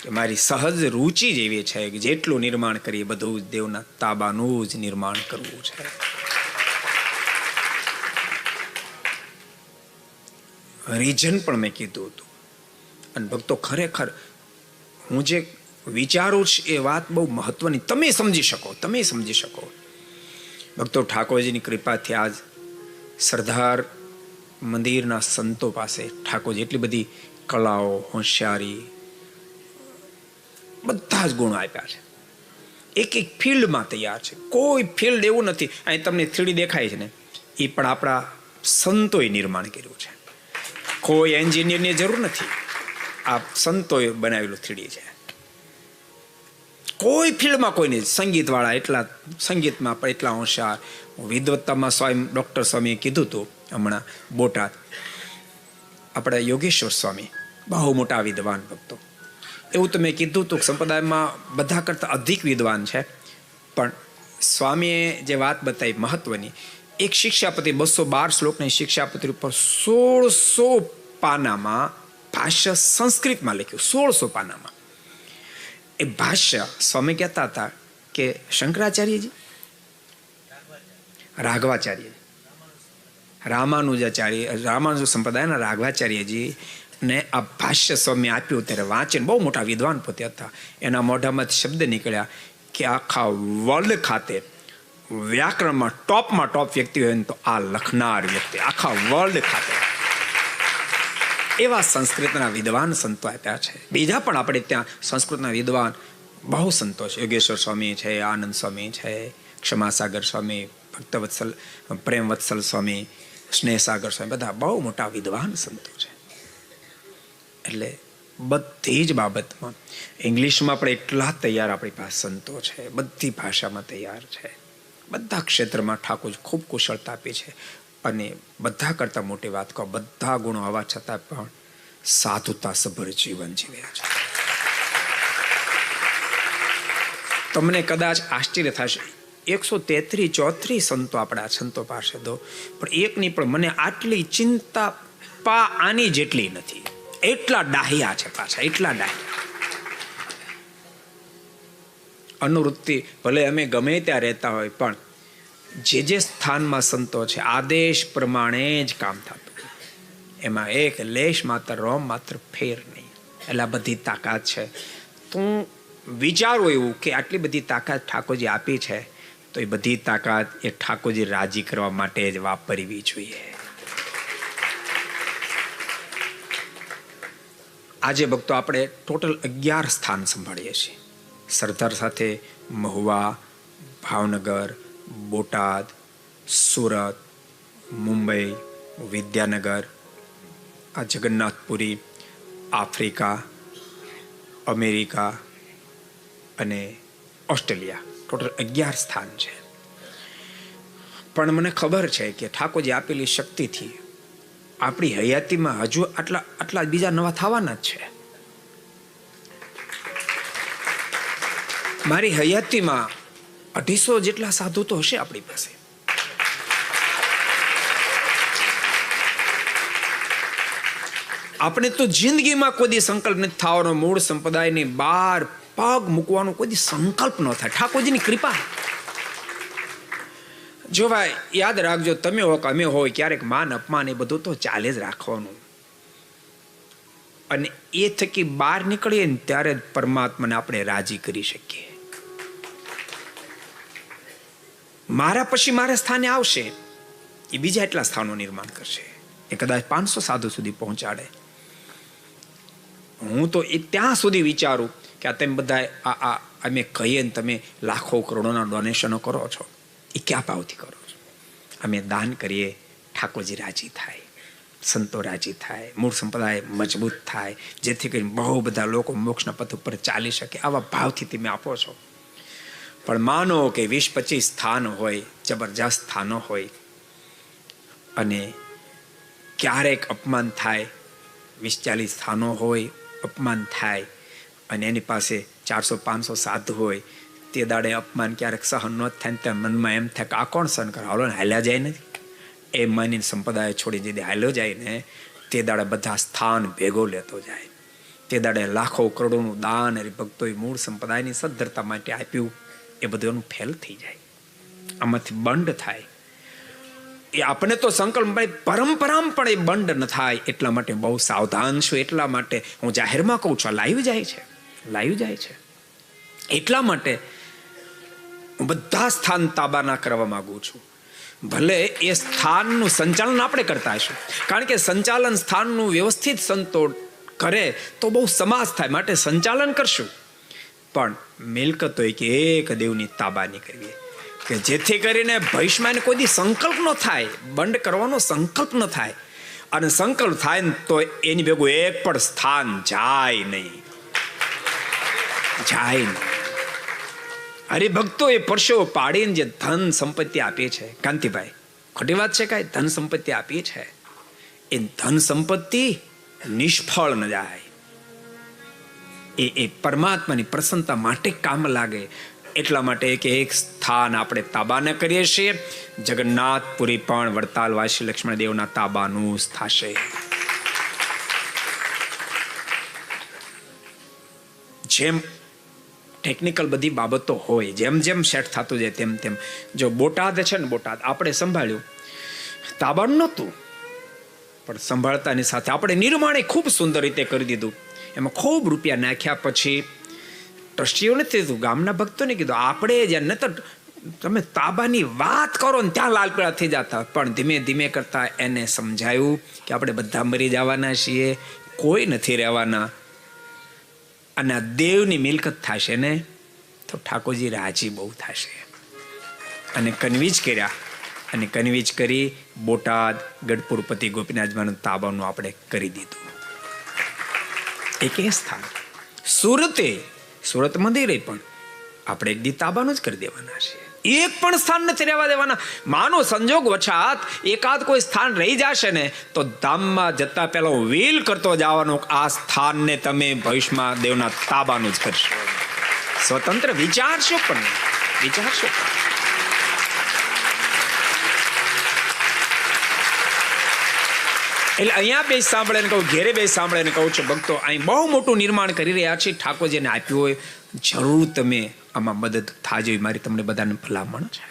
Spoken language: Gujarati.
કે મારી સહજ રૂચિ જ એવી છે કે જેટલું નિર્માણ કરીએ બધું જ દેવના તાબાનું જ નિર્માણ કરવું છે. રીઝન પણ મેં કીધું હતું. અને ભક્તો ખરેખર હું જે વિચારું છું એ વાત બહુ મહત્વની, તમે સમજી શકો. ભક્તો ઠાકોરજીની કૃપાથી આજ સરદાર મંદિરના સંતો પાસે ઠાકોરજી એટલી બધી કલાઓ, હોશિયારી, બધા જ ગુણો આપ્યા છે. એક એક ફિલ્ડમાં તૈયાર છે. કોઈ ફિલ્ડ એવું નથી, અહીં તમને થ્રીડી દેખાય છે ને, એ પણ આપણા સંતોએ નિર્માણ કર્યું છે. કોઈ એન્જિનિયરની જરૂર નથી, આ સંતોએ બનાવેલું થ્રીડી છે. કોઈ ફિલ્ડમાં કોઈ નહીં. સંગીતવાળા એટલા, સંગીતમાં પણ એટલા હોશિયાર. વિદ્વત્તામાં સ્વામી ડૉક્ટર સ્વામીએ કીધું હતું હમણાં બોટાદ, આપણા યોગેશ્વર સ્વામી બહુ મોટા વિદ્વાન ભક્તો. એવું તો મેં કીધું હતું સંપ્રદાયમાં બધા કરતાં અધિક વિદ્વાન છે. પણ સ્વામીએ જે વાત બતાવી મહત્વની, એક શિક્ષાપત્રી 212 શ્લોકની શિક્ષાપત્રી ઉપર 1600 પાનામાં ભાષ્ય સંસ્કૃતમાં લખ્યું. 1600 પાનામાં એ ભાષ્ય સ્વામી કહેતા હતા કે શંકરાચાર્યજી, રાઘવાચાર્ય, રામાનુજ સંપ્રદાયના રાઘવાચાર્યજી ને આ ભાષ્ય સ્વામી આપ્યું ત્યારે વાંચીને, બહુ મોટા વિદ્વાન પોતે હતા, એના મોઢામાંથી શબ્દ નીકળ્યા કે આખા વર્લ્ડ ખાતે વ્યાકરણમાં ટોપ વ્યક્તિ હોય ને તો આ લખનાર વ્યક્તિ, આખા વર્લ્ડ ખાતે. એવા સંસ્કૃતના વિદ્વાન સંતો આપ્યા છે. બીજા પણ આપણે ત્યાં સંસ્કૃતના વિદ્વાન બહુ સંતો છે. યોગેશ્વર સ્વામી છે, આનંદ સ્વામી છે, ક્ષમાસાગર સ્વામી, ભક્તવત્સલ, પ્રેમવત્સલ સ્વામી, સ્નેહસાગર સ્વામી, બધા બહુ મોટા વિદ્વાન સંતો છે. એટલે બધી જ બાબતમાં ઇંગ્લિશમાં પણ એટલા તૈયાર આપણી પાસે સંતો છે, બધી ભાષામાં તૈયાર છે. બધા ક્ષેત્રમાં ઠાકોર ખૂબ કુશળતા આપી છે. અને બધા કરતાં મોટી વાત કહો, બધા ગુણો હોવા છતાં પણ સાધુતા સભર જીવન જીવ્યા છે. તમને કદાચ આશ્ચર્ય થશે, 133-134 સંતો આપણા સંતો પાસે દો, પણ એકની પણ મને આટલી ચિંતા આની જેટલી નથી. એટલા ડાહ્યા છે પાછા, એટલા ડાહ્યા. અનુવૃત્તિ ભલે અમે ગમે ત્યાં રહેતા હોય, પણ જે સ્થાનમાં સંતો છે આદેશ પ્રમાણે જ કામ થતું, એમાં એક લેશ માત્ર, રોમ માત્ર ફેર નહીં. એટલે બધી તાકાત છે. તું વિચારું એવું કે આટલી બધી તાકાત ઠાકોરજી આપી છે, તો એ બધી તાકાત એ ઠાકોરજી રાજી કરવા માટે જ વાપરવી જોઈએ. આજે ભક્તો આપણે ટોટલ 11 સ્થાન સંભાળીએ છીએ. સરદાર સાથે મહુવા, ભાવનગર, બોટાદ, સુરત, મુંબઈ, વિદ્યાનગર, આ જગન્નાથપુરી, આફ્રિકા, અમેરિકા અને ઓસ્ટ્રેલિયા, ટોટલ 11 સ્થાન છે. પણ મને ખબર છે કે ઠાકોરજી આપેલી શક્તિથી આપણી હયાતીમાં હજુ આટલા બીજા નવા થવાના જ છે. મારી હયાતીમાં 250 જેટલા સાધુ તો હશે આપણી પાસે. આપણે તો જિંદગીમાં કોઈ દી સંકલ્પ નથી થવાનો મૂળ સંપ્રદાયની બહાર પગ મૂકવાનો કોઈ દી સંકલ્પ ન થાય. ઠાકોરજીની કૃપા. જો ભાઈ યાદ રાખજો, તમે હો કે અમે હોય, ક્યારેક માન અપમાન એ બધું તો ચાલે જ રાખવાનું. અને એ થકી બહાર નીકળીએ ને ત્યારે જ પરમાત્માને આપણે રાજી કરી શકીએ. મારા પછી મારા સ્થાને આવશે, એ બીજા એટલા સ્થાનો નિર્માણ કરશે. એ કદાચ 500 સાધુ સુધી પહોંચાડે. હું તો એ ત્યાં સુધી વિચારું કે આ તમે બધા અમે કહીએ ને તમે લાખો કરોડોના ડોનેશનો કરો છો, એ ક્યાં ભાવથી કરો છો? અમે દાન કરીએ, ઠાકોરજી રાજી થાય, સંતો રાજી થાય, મૂળ સંપ્રદાય મજબૂત થાય, જેથી કરીને બહુ બધા લોકો મોક્ષના પથ ઉપર ચાલી શકે. આવા ભાવથી તમે આપો છો. પણ માનો કે 20-25 સ્થાન હોય, જબરજસ્ત સ્થાનો હોય, અને ક્યારેક અપમાન થાય, 20-40 સ્થાનો હોય, અપમાન થાય, અને એની પાસે 400-500 સાધુ હોય, તે દાડે અપમાન ક્યારેક સહન ન થાય, ત્યાં મનમાં એમ થાય કે આ કોણ સહન કરે, હાલો ને હાલ્યા જાય ને. એ માની સંપ્રદાય છોડી જે હાલ્યો જાય ને, તે દાડે બધા સ્થાન ભેગો લેતો જાય. તે દાડે લાખો કરોડોનું દાન હરિભક્તોએ મૂળ સંપ્રદાયની સદ્ધરતા માટે આપ્યું, એ બધું એનું ફેલ થઈ જાય, આમાંથી બંધ થાય. એ આપણે તો સંકલ્પ પરંપરામાં પણ એ બંધ ન થાય એટલા માટે બહુ સાવધાન છું. એટલા માટે હું જાહેરમાં કહું છું, લાઈવ જાય છે. એટલા માટે હું બધા સ્થાન તાબાના કરવા માંગુ છું. ભલે એ સ્થાનનું સંચાલન આપણે કરતા હશું, કારણ કે સંચાલન સ્થાનનું વ્યવસ્થિત સંતો કરે તો બહુ સમાજ થાય, માટે સંચાલન કરશું. પણ મિલકત હોય કે એક દેવની તાબાની કરવી, કે જેથી કરીને ભવિષ્યમાં કોઈ દી સંકલ્પ ન થાય, બંધ કરવાનો સંકલ્પ ન થાય. અને સંકલ્પ થાય ને તો એની ભેગું એક પણ સ્થાન જાય નહીં. હરિભક્તો એ પરસેવો પાડીને જે ધન સંપત્તિ આપી છે, કાંતિભાઈ ખોટી વાત છે કાંઈ? ધન સંપત્તિ આપી છે, એ ધન સંપત્તિ નિષ્ફળ ન જાય. એ પરમાત્માની પ્રસન્નતા માટે કામ લાગે. એટલા માટે એક સ્થાન આપણે તાબાને કરીએ છીએ. જગન્નાથપુરી પણ વડતાલવાસી લક્ષ્મણદેવના તાબાનું થશે. જેમ ટેકનિકલ બધી બાબતો હોય, જેમ જેમ સેટ થતું જાય તેમ તેમ. જો બોટાદ છે ને, બોટાદ આપણે સંભાળ્યું, તાબાનું નહોતું, પણ સંભાળતાની સાથે આપણે નિર્માણે ખૂબ સુંદર રીતે કરી દીધું. એમાં ખૂબ રૂપિયા નાખ્યા પછી ટ્રસ્ટીઓને કીધું, ગામના ભક્તોને કીધું, આપણે જ્યાં ન તો તમે તાબાની વાત કરો ને ત્યાં લાલ પીળા થઈ જતા. પણ ધીમે ધીમે કરતા એને સમજાયું કે આપણે બધા મરી જવાના છીએ, કોઈ નથી રહેવાના, અને આ દેવની મિલકત થશે ને તો ઠાકોરજી રાજી બહુ થશે. અને કન્વીજ કર્યા, અને કન્વીજ કરી બોટાદ ગઢપુરપતિ ગોપીનાથજીનું તાબાનું આપણે કરી દીધું. એક એ સ્થાન સુરત મંદિરે પણ આપણે એક દી તાબાનું જ કરી દેવાના છે. એક પણ સ્થાન નથી રહેવા દેવાના. માનો સંજોગ વછાત એકાદ કોઈ સ્થાન રહી જશે ને તો ધામમાં જતા પહેલા હું વીલ કરતો જવાનો, આ સ્થાનને તમે ભવિષ્યમાં દેવના તાબાનું જ કરશો. સ્વતંત્ર વિચારશો પણ. એટલે અહીંયા બે સાંભળે કહું, ઘેરે બે સાંભળે કહું છું, ભક્તો અહીં બહુ મોટું નિર્માણ કરી રહ્યા છે. ઠાકોરજીને આપ્યું હોય, જરૂર તમે આમાં મદદ થાજો, મારી તમને બધાને ભલામણ છે.